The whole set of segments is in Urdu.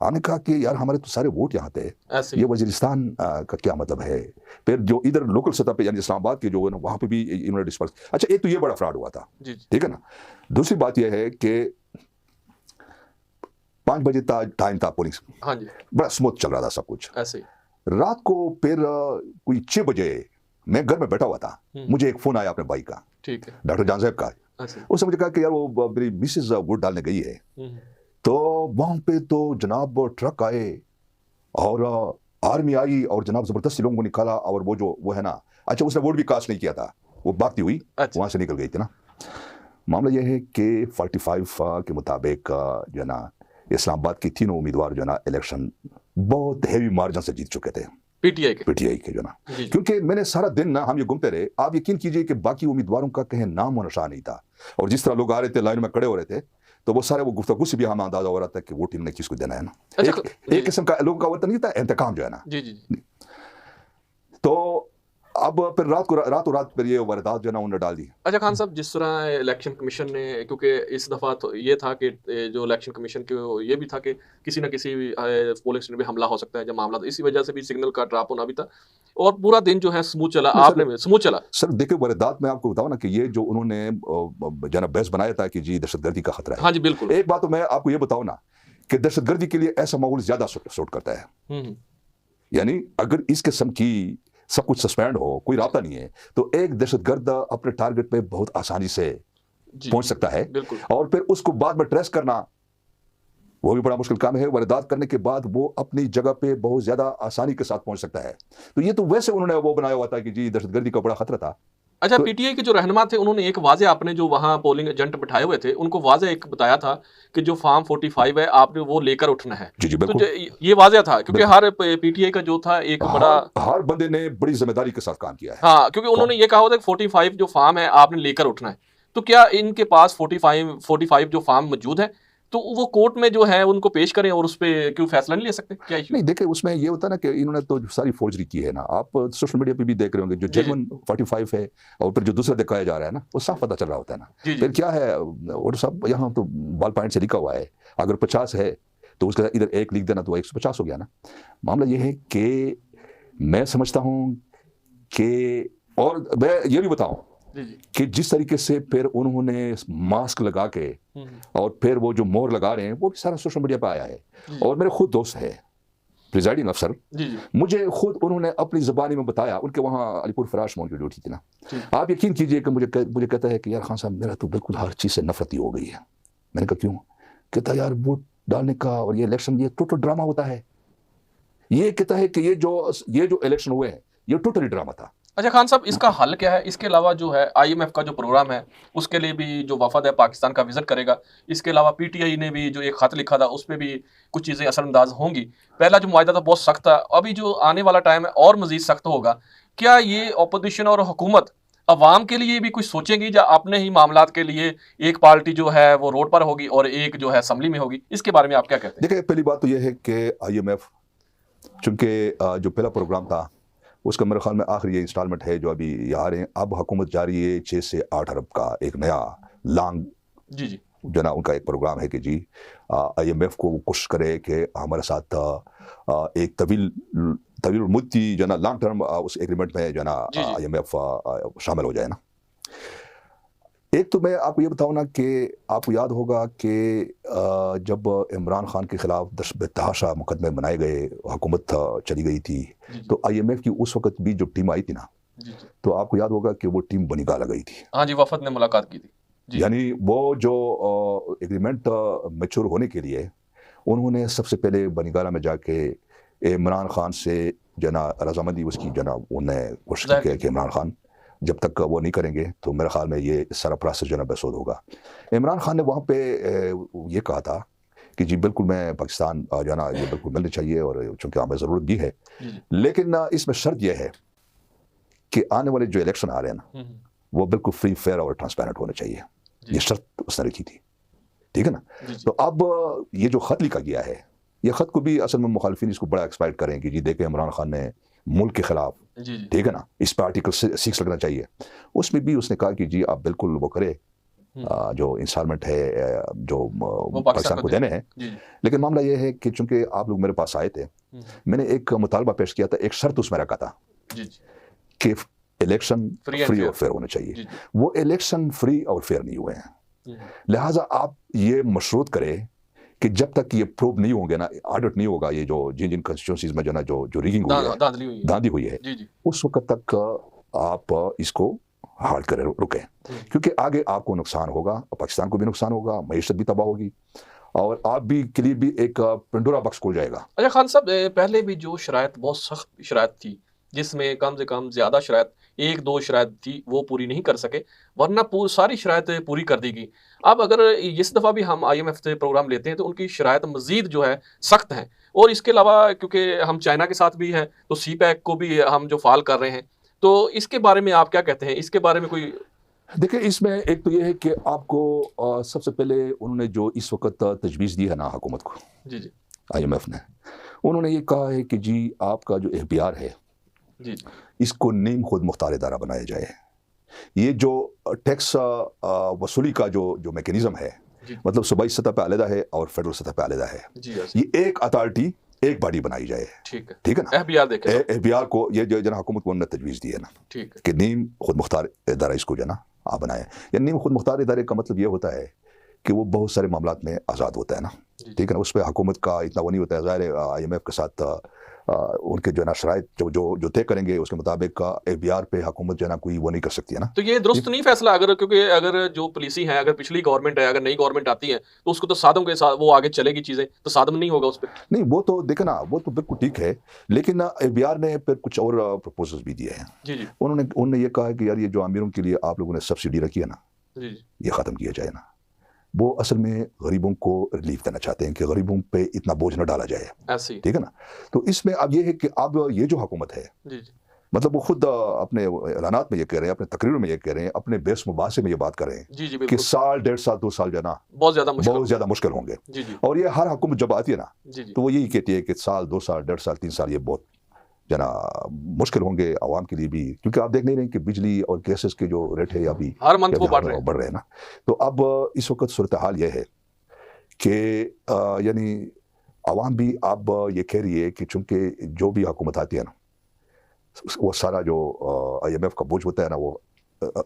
ہم نے کہا کہ یار ہمارے تو سارے ووٹ یہاں تھے، ایسے یہ وزیرستان کا کیا مطلب ہے؟ پھر جو ادھر لوکل سطح پہ یعنی اسلام آباد کے جو وہاں پہ بھی انہوں نے ڈسپرس. اچھا ایک تو یہ بڑا فراڈ ہوا تھا، جی ٹھیک ہے نا. دوسری بات یہ ہے کہ 5 بجے ٹائم تھا پولنگ، ہاں جی بڑا اسموتھ چل رہا تھا سب کچھ. ایسے رات کو پھر کوئی 6 بجے میں گھر میں بیٹھا ہوا تھا، مجھے ایک فون آیا اپنے بھائی کا، ٹھیک ہے ڈاکٹر جان صاحب کا. ایسے اس نے مجھے کہا کہ یار وہ میری مسز ووٹ ڈالنے گئی ہے. تو وہاں پہ تو جناب ٹرک آئے اور آرمی آئی اور جناب زبردستی لوگوں کو نکالا، اور وہ ہے نا، اچھا اس نے ووٹ بھی کاسٹ نہیں کیا تھا، وہ بھاگتی ہوئی وہاں سے نکل گئی تھی نا. معاملہ یہ ہے کہ 45 کے مطابق جو ہے نا اسلام آباد کی تینوں امیدوار جو ہے نا الیکشن بہت ہیوی مارجن سے جیت چکے تھے، پی ٹی آئی کے جو نا. کیونکہ میں نے سارا دن نا ہم یہ گھومتے رہے، آپ یقین کیجئے کہ باقی امیدواروں کا کہیں نام و نشان نہیں تھا، اور جس طرح لوگ آ رہے تھے لائن میں کھڑے ہو رہے تھے تو وہ سارے وہ گفتگو سے بھی ہمیں اندازہ ہو رہا تھا کہ ووٹ انہیں کس کو دینا ہے نا. ایک قسم کا لوگوں کا وطن نہیں تھا، انتقام جو ہے نا. تو اب پھر رات پھر یہ واردات جو ہے نا انہوں نے ڈال دی. اچھا خان صاحب، جس طرح الیکشن کمیشن نے، کیونکہ اس دفعہ تو یہ تھا کہ جو الیکشن کمیشن کے یہ بھی تھا کہ کسی نہ کسی پولنگ اسٹیشن پہ حملہ ہو سکتا ہے جب معاملات، اسی وجہ سے بھی سگنل کا ڈراپ ہونا بھی تھا، اور پورا دن جو ہے سموتھ چلا. آپ نے سموتھ چلا سر. دیکھیں واردات میں آپ کو بتاؤں نا کہ یہ جو انہوں نے جو ہے نا بیس بنایا تھا کہ جی دہشت گردی کا خطرہ ہے. ہاں جی بالکل. ایک بات تو میں آپ کو یہ بتاؤں نا کہ دہشت گردی کے لیے ایسا ماحول زیادہ سوٹ کرتا ہے. یعنی اگر اس قسم کی سب کچھ سسپینڈ ہو، کوئی رابطہ نہیں ہے، تو ایک دہشت گرد اپنے ٹارگٹ پہ بہت آسانی سے پہنچ سکتا ہے، اور پھر اس کو بعد میں ٹریس کرنا وہ بھی بڑا مشکل کام ہے. واردات کرنے کے بعد وہ اپنی جگہ پہ بہت زیادہ آسانی کے ساتھ پہنچ سکتا ہے. تو یہ تو ویسے انہوں نے وہ بنایا ہوا تھا کہ جی دہشت گردی کا بڑا خطرہ تھا. اچھا پی ٹی آئی کے جو رہنما تھے انہوں نے ایک واضح، آپ نے جو وہاں پولنگ ایجنٹ بٹھائے ہوئے تھے ان کو واضح ایک بتایا تھا کہ جو فارم 45 ہے آپ نے وہ لے کر اٹھنا ہے. جی بالکل یہ واضح تھا، کیونکہ ہر پی ٹی آئی کا جو تھا ایک بڑا، ہر بندے نے بڑی ذمہ داری کے ساتھ کام کیا ہے. ہاں کیونکہ انہوں نے یہ کہا ہوتا ہے کہ 45 جو فارم ہے آپ نے لے کر اٹھنا ہے. تو کیا ان کے پاس 45 جو فارم موجود ہے تو وہ کورٹ میں جو ہے ان کو پیش کریں اور اس پہ کیوں فیصلہ نہیں لے سکتے؟ کیا ایشو نہیں؟ دیکھیں اس میں یہ ہوتا ہے نا کہ انہوں نے تو ساری فورجری کی ہے نا. آپ سوشل میڈیا پہ بھی دیکھ رہے ہوں گے جو جرمن 45 ہے اور پھر جو دوسرا دکھایا جا رہا ہے نا وہ صاف پتہ چل رہا ہوتا ہے نا. پھر کیا ہے اور سب یہاں تو بال پوائنٹ سے لکھا ہوا ہے، اگر 50 ہے تو اس کا ادھر ایک لکھ دینا تو 150 ہو گیا نا. معاملہ یہ ہے کہ میں سمجھتا ہوں کہ، اور میں یہ بھی بتاؤں کہ جس طریقے سے پھر انہوں نے ماسک لگا کے اور پھر وہ جو مور لگا رہے ہیں وہ بھی سارا سوشل میڈیا پہ آیا ہے. اور میرے خود دوست ہے پریزائڈنگ افسر، مجھے خود انہوں نے اپنی زبانی میں بتایا، ان کے وہاں علی پور فراش مول کی ڈیوٹی تھی نا. آپ یقین کیجئے کہ مجھے کہتا ہے کہ یار خان صاحب میرا تو بالکل ہر چیز سے نفرت ہی ہو گئی ہے. میں نے کہا کیوں؟ کہتا یار ووٹ ڈالنے کا اور یہ الیکشن یہ ٹوٹل ڈرامہ ہوتا ہے. یہ کہتا ہے کہ یہ جو الیکشن ہوئے ہیں یہ ٹوٹلی ڈرامہ تھا. اچھا خان صاحب، اس کا حل کیا ہے؟ اس کے علاوہ جو ہے آئی ایم ایف کا جو پروگرام ہے اس کے لیے بھی جو وفد ہے پاکستان کا وزٹ کرے گا. اس کے علاوہ پی ٹی آئی نے بھی جو ایک خط لکھا تھا اس پہ بھی کچھ چیزیں اثر انداز ہوں گی. پہلا جو معاہدہ تھا بہت سخت تھا، ابھی جو آنے والا ٹائم ہے اور مزید سخت ہوگا. کیا یہ اپوزیشن اور حکومت عوام کے لیے بھی کچھ سوچیں گی یا اپنے ہی معاملات کے لیے ایک پارٹی جو ہے وہ روڈ پر ہوگی اور ایک جو ہے اسمبلی میں ہوگی؟ اس کے بارے میں آپ کیا کہتے ہیں؟ دیکھیں پہلی بات تو یہ ہے کہ آئی ایم ایف چونکہ جو پہلا پروگرام تھا اس کا میرے خیال میں آخری یہ انسٹالمنٹ ہے جو ابھی یہ آ رہے ہیں. اب حکومت جاری ہے 6 سے 8 ارب کا ایک نیا لانگ جو نا ان کا ایک پروگرام ہے کہ جی آئی ایم ایف کو کوشش کرے کہ ہمارے ساتھ ایک طویل مدتی جو نا لانگ ٹرم اس ایگریمنٹ میں جو نا آئی ایم ایف شامل ہو جائے نا. ایک تو میں آپ کو یہ بتاؤں نا کہ آپ کو یاد ہوگا کہ جب عمران خان کے خلاف تحاشا مقدمے بنائے گئے، حکومت چلی گئی تھی، تو آئی ایم ایف کی اس وقت بھی جو ٹیم آئی تھی نا تو آپ کو یاد ہوگا کہ وہ ٹیم بنی گالا گئی تھی. ہاں جی، وفد نے ملاقات کی تھی. یعنی وہ جو ایگریمنٹ میچور ہونے کے لیے انہوں نے سب سے پہلے بنی گالا میں جا کے عمران خان سے جو نا رضامندی اس کی جو نا انہوں نے کوشش کی کہ عمران خان جب تک وہ نہیں کریں گے تو میرے خیال میں یہ سارا پروسیس جو ہے نا بحث ہوگا. عمران خان نے وہاں پہ یہ کہا تھا کہ جی بالکل میں پاکستان جو ہے نا یہ بالکل ملنی چاہیے اور چونکہ ہمیں ضرورت بھی ہے، لیکن اس میں شرط یہ ہے کہ آنے والے جو الیکشن آ رہے ہیں نا وہ بالکل فری فیئر اور ٹرانسپیرنٹ ہونے چاہیے. یہ شرط اس نے رکھی تھی، ٹھیک ہے نا. تو اب یہ جو خط لکھا گیا ہے یہ خط کو بھی اصل میں مخالفین اس کو بڑا ایکسپائٹ کریں کہ جی دیکھیں عمران خان نے ملک کے خلاف، ٹھیک ہے نا، اس پہ آرٹیکل 6 لگنا چاہیے. اس میں بھی اس نے کہا کہ جی آپ بالکل وہ کرے جو انسٹالمنٹ ہے جو وہ پاکستان کو دینے ہیں. جی لیکن معاملہ یہ ہے کہ چونکہ آپ لوگ میرے پاس آئے تھے, میں نے ایک مطالبہ پیش کیا تھا, ایک شرط اس میں رکھا تھا جی کہ election Free and free fair. اور فیئر ہونے چاہیے. جی وہ الیکشن فری اور فیئر نہیں ہوئے ہیں. لہٰذا آپ یہ مشروط کریں کہ جب تک یہ پروو نہیں ہوں گے نا, آڈٹ نہیں ہوگا, یہ جو جن کنسٹیٹوئنسیز میں جو نا جو ریگنگ ہوئی ہے, دھاندلی ہوئی ہے. دھاندلی ہوئی ہے, جی جی اس وقت تک آپ اس کو ہالٹ کریں, رکیں, کیونکہ آگے آپ کو نقصان ہوگا, پاکستان کو بھی نقصان ہوگا, معیشت بھی تباہ ہوگی, اور آپ بھی کے لیے بھی ایک پنڈورا باکس کھول جائے گا. اچھا خان صاحب, پہلے بھی جو شرائط بہت سخت شرائط تھی, جس میں کم سے کم زیادہ شرائط, ایک دو شرائط تھی وہ پوری نہیں کر سکے, ورنہ ساری شرائط پوری کر دی گئی. اب اگر اس دفعہ بھی ہم IMF سے پروگرام لیتے ہیں تو ان کی شرائط مزید جو ہے سخت ہیں, اور اس کے علاوہ کیونکہ ہم چائنا کے ساتھ بھی ہیں تو سی پیک کو بھی ہم جو فعال کر رہے ہیں, تو اس کے بارے میں آپ کیا کہتے ہیں؟ اس کے بارے میں کوئی دیکھیں, اس میں ایک تو یہ ہے کہ آپ کو سب سے پہلے انہوں نے جو اس وقت تجویز دی ہے نا حکومت کو, جی جی IMF نے, انہوں نے یہ کہا ہے کہ جی آپ کا جو اختیار ہے جی اس کو نیم خود مختار ادارہ بنایا جائے. یہ جو ٹیکس وصولی کا جو میکینزم ہے, جی مطلب صوبائی سطح پہ علیحدہ ہے اور فیڈرل سطح پہ علیحدہ ہے, جی یہ ایک اتھارٹی ایک باڈی بنائی جائے. ٹھیک ہے, ٹھیک ہے نا, FBI دیکھیں. FBI کو یہ جو جنا حکومت کو انہوں نے تجویز دی ہے نا ٹھیک ہے, کہ نیم خود مختار ادارہ اس کو جو ہے نا آپ بنائیں. یا نیم خود مختار ادارے کا مطلب یہ ہوتا ہے کہ وہ بہت سارے معاملات میں آزاد ہوتا ہے نا, ٹھیک ہے نا, اس پہ حکومت کا اتنا وہ نہیں ہوتا ہے. ظاہر ہے IMF کے ساتھ ان کے جو ہے نا شرائط جو طے کریں گے اس کے مطابق FBI پہ حکومت جو ہے نا کوئی وہ نہیں کر سکتی ہے نا. تو یہ درست نہیں فیصلہ, کیونکہ اگر جو پالیسی ہے, اگر پچھلی گورنمنٹ ہے, اگر نئی گورنمنٹ آتی ہے تو اس کو تصادم کے ساتھ وہ آگے چلے گی چیزیں, تصادم نہیں ہوگا اس پہ. نہیں, وہ تو دیکھیں نا, وہ تو بالکل ٹھیک ہے, لیکن FBI نے پھر کچھ اور پروپوزلز بھی دیے ہیں. جی جی انہوں نے یہ کہا کہ یار یہ جو امیروں کے لیے آپ لوگوں نے سبسڈی رکھی ہے نا, جی یہ ختم کیا جائے نا. وہ اصل میں غریبوں کو ریلیف دینا چاہتے ہیں کہ غریبوں پہ اتنا بوجھ نہ ڈالا جائے, ایسے ہی. ٹھیک ہے نا. تو اس میں اب یہ ہے کہ اب یہ جو حکومت ہے, جی جی مطلب وہ خود اپنے اعلانات میں یہ کہہ رہے ہیں, اپنے تقریروں میں یہ کہہ رہے ہیں, اپنے بیس مباحثے میں یہ بات کر رہے ہیں جی جی کہ بالکل, سال 1.5 سال 2 سال جو ہے نا بہت زیادہ مشکل ہوں گے. جی جی اور یہ ہر حکومت جب آتی ہے نا جی جی تو وہ یہی کہتی ہے کہ سال 2 سال 1.5 سال 3 سال یہ بہت جو ہے نا مشکل ہوں گے عوام کے لیے بھی, کیونکہ آپ دیکھ نہیں رہے کہ بجلی اور گیسز کے جو ریٹ ہے ابھی ہر منتھ وہ بڑھ رہے ہیں نا. تو اب اس وقت صورتحال یہ ہے کہ یعنی عوام بھی اب یہ کہہ رہی ہے کہ چونکہ جو بھی حکومت آتی ہے نا وہ سارا جو IMF کا بوجھ ہوتا ہے نا وہ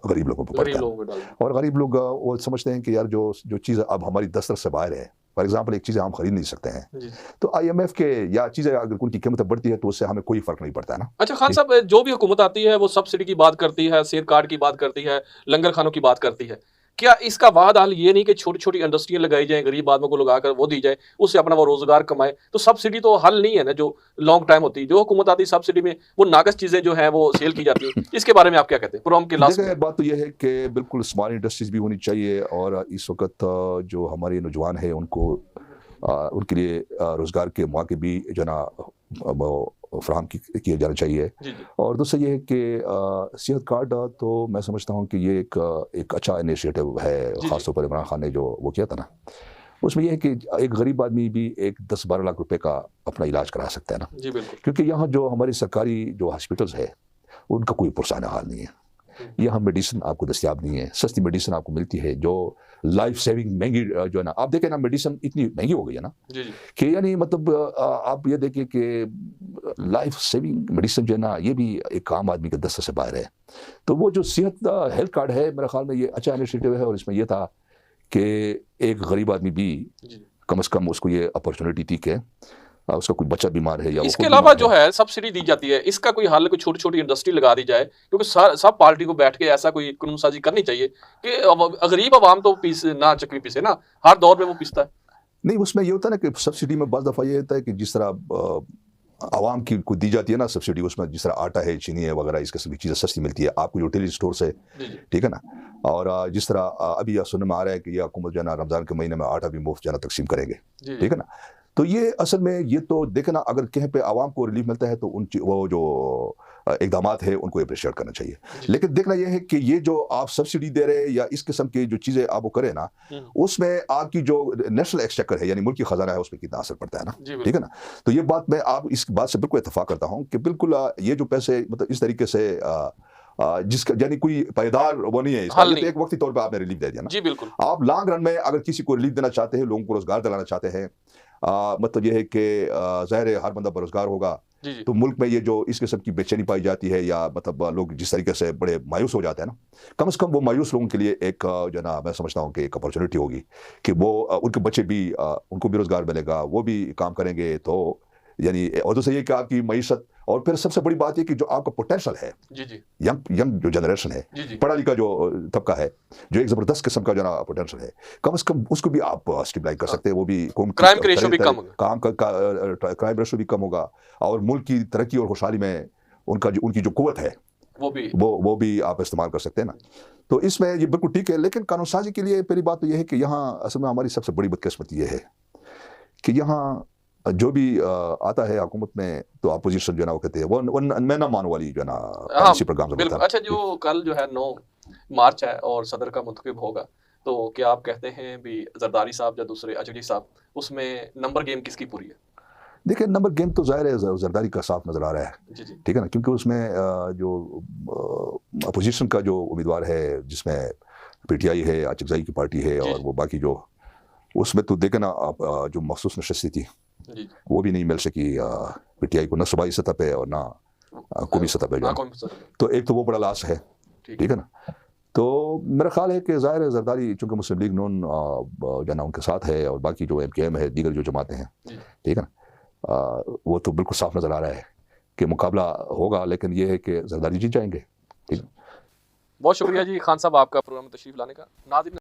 غریب لوگوں پہ پڑتا ہے, اور غریب لوگ وہ سمجھتے ہیں کہ یار جو چیزیں اب ہماری دسترس سے باہر ہے, فار ایگزامپل ایک چیزیں ہم خرید نہیں سکتے ہیں, تو IMF کے یا چیزیں اگر ان کی قیمتیں بڑھتی ہے تو اس سے ہمیں کوئی فرق نہیں پڑتا ہے نا. اچھا خان صاحب, جو بھی حکومت آتی ہے وہ سبسڈی کی بات کرتی ہے, صحت کارڈ کی بات کرتی ہے, لنگر خانوں کی بات کرتی ہے, کیا اس کا واحد حل یہ نہیں کہ چھوٹی چھوٹی انڈسٹریاں لگائی جائیں, غریب آدمیوں کو لگا کر وہ دی جائے, اس سے اپنا وہ روزگار کمائے؟ تو سبسڈی تو حل نہیں ہے نا, جو لانگ ٹائم ہوتی ہے. جو حکومت آتی ہے سبسڈی میں وہ ناقص چیزیں جو ہیں وہ سیل کی جاتی ہیں. اس کے بارے میں آپ کیا کہتے ہیں پروگرام کے لاسٹ میں؟ بات تو یہ ہے کہ بالکل اسمال انڈسٹریز بھی ہونی چاہیے, اور اس وقت جو ہمارے نوجوان ہیں ان کے لیے روزگار کے مواقع بھی جو ہے نا فراہم کیے جانا چاہیے. اور دوسرا یہ ہے کہ صحت کارڈ تو میں سمجھتا ہوں کہ یہ ایک اچھا انیشیٹو ہے, خاص طور پر عمران خان نے جو وہ کیا تھا نا, اس میں یہ ہے کہ ایک غریب آدمی بھی ایک 10-12 لاکھ روپے کا اپنا علاج کرا سکتا ہے نا. جی بالکل, کیونکہ یہاں جو ہماری سرکاری جو ہاسپٹلز ہے ان کا کوئی پرسانہ حال نہیں ہے. یہاں میڈیسن آپ کو دستیاب نہیں ہے, سستی میڈیسن آپ کو ملتی ہے جو لائف سیونگ مہنگی جو ہے نا, آپ دیکھیں نا میڈیسن اتنی مہنگی ہو گئی ہے نا کہ یعنی مطلب آپ یہ دیکھیں کہ لائف سیونگ میڈیسن جو ہے نا یہ بھی ایک عام آدمی کے دسترس سے باہر ہے. تو وہ جو صحت ہیلتھ کارڈ ہے میرے خیال میں یہ اچھا انیشیٹو ہے, اور اس میں یہ تھا کہ ایک غریب آدمی بھی کم از کم اس کو یہ اپرچونیٹی تھی کہ اس کا کوئی بچہ بیمار ہے یا اس کے علاوہ جو ہے سبسڈی دی جاتی ہے, اس کا کوئی حل, کوئی چھوٹی چھوٹی انڈسٹری لگا دی جائے, کیونکہ سب پارٹی کو بیٹھ کے ایسا کوئی قانون سازی کرنی چاہیے کہ غریب عوام تو نہ چکری پیسے نا, ہر دور میں وہ پیستا ہے. نہیں, اس میں یہ ہوتا ہے نا کہ سبسڈی میں بعض دفعہ یہ ہوتا ہے کہ جس طرح عوام کی کو دی جاتی ہے نا سبسڈی, اس میں جس طرح آٹا ہے, چینی ہے وغیرہ اس قسم کی چیزیں سستی ملتی ہے آپ کو یوٹیلیٹی اسٹور سے, ٹھیک ہے نا. اور جس طرح ابھی یہ سننے میں آ رہا ہے کہ یہ حکومت جو ہے نا رمضان کے مہینے میں آٹا بھی مفت جو ہے نا تقسیم کریں گے, ٹھیک ہے نا. تو یہ اصل میں یہ تو دیکھنا, اگر کہیں پہ عوام کو ریلیف ملتا ہے تو وہ جو اقدامات ہیں ان کو اپریشیٹ کرنا چاہیے. لیکن دیکھنا یہ ہے کہ یہ جو آپ سبسڈی دے رہے ہیں یا اس قسم کی جو چیزیں آپ وہ کریں نا, اس میں آپ کی جو نیشنل ایکسچیکر ہے یعنی ملکی خزانہ ہے اس پہ کتنا اثر پڑتا ہے نا, ٹھیک ہے نا. تو یہ بات میں آپ اس بات سے بالکل اتفاق کرتا ہوں کہ بالکل یہ جو پیسے مطلب اس طریقے سے جس کا یعنی کوئی پائیدار وہ نہیں ہے اس کا. یہ تو ایک وقتی طور پہ آپ نے ریلیف دے دیا نا. جی بالکل. آپ لانگ رن میں اگر کسی کو ریلیف دینا چاہتے ہیں, لوگوں کو روزگار دلانا چاہتے ہیں, مطلب یہ ہے کہ ظاہر ہے ہر بندہ بے روزگار ہوگا تو ملک میں یہ جو اس قسم کی بے چینی پائی جاتی ہے یا مطلب لوگ جس طریقے سے بڑے مایوس ہو جاتے ہیں نا, کم از کم وہ مایوس لوگوں کے لیے ایک جو ہے نا میں سمجھتا ہوں کہ ایک اپرچونیٹی ہوگی کہ وہ ان کے بچے بھی ان کو بھی روزگار ملے گا, وہ بھی کام کریں گے. تو یعنی اور دوسرا یہ کہ آپ کی معیشت, اور پھر سب سے بڑی بات یہ کہ جو آپ کا پوٹینشل ہے, ینگ جو جنریشن ہے, پڑھا لکھا جو طبقہ ہے, جو ایک زبردست قسم کا جو نا پوٹینشل ہے, کم از کم اس کو بھی آپ اسٹیبلائز کر سکتے ہیں. وہ بھی کرائم ریشو بھی کم ہوگا, کرائم ریشو بھی کم ہوگا, اور ملک کی ترقی اور خوشحالی میں ان کی جو قوت ہے وہ بھی آپ استعمال کر سکتے ہیں نا. تو اس میں یہ بالکل ٹھیک ہے. لیکن قانون سازی کے لیے پہلی بات تو یہ ہے کہ یہاں اصل میں ہماری سب سے بڑی بدقسمتی یہ ہے کہ یہاں جو بھی آتا ہے حکومت میں تو اپوزیشن جو ہے نا وہ کہتے ہیں وہ میں نہ مان والی جو ہے نا پالیسی پروگرام ہوتا ہے. اچھا, جو کل جو ہے 9 مارچ ہے اور صدر کا منتخب ہوگا, تو کیا آپ کہتے ہیں بھی زرداری صاحب یا دوسرے اجڑی صاحب, اس میں نمبر گیم کس کی پوری ہے؟ دیکھیں نمبر گیم تو ظاہر ہے زرداری کا صاف نظر آ رہا ہے, ٹھیک ہے نا, کیونکہ اس میں جو اپوزیشن کا جو امیدوار ہے جس میں پی ٹی آئی ہے, اچکزائی کی پارٹی ہے, اور وہ باقی جو اس میں تو دیکھیں نا آپ جو مخصوص نشستیں تھی وہ بھی نہیں مل سکی پی ٹی آئی کو, نہ صوبائی سطح پہ اور نہ قومی سطح پہ. تو ایک تو وہ بڑا لاس ہے, ٹھیک ہے نا. تو میرا خیال ہے کہ ظاہر ہے زرداری چونکہ مسلم لیگ نون جو ہے نا ان کے ساتھ ہے, اور باقی جو ایم کے ایم ہے, دیگر جو جماعتیں ہیں, ٹھیک ہے نا, وہ تو بالکل صاف نظر آ رہا ہے کہ مقابلہ ہوگا, لیکن یہ ہے کہ زرداری جیت جائیں گے. ٹھیک. بہت شکریہ جی خان صاحب آپ کا پروگرام میں تشریف لانے کا. ناظرین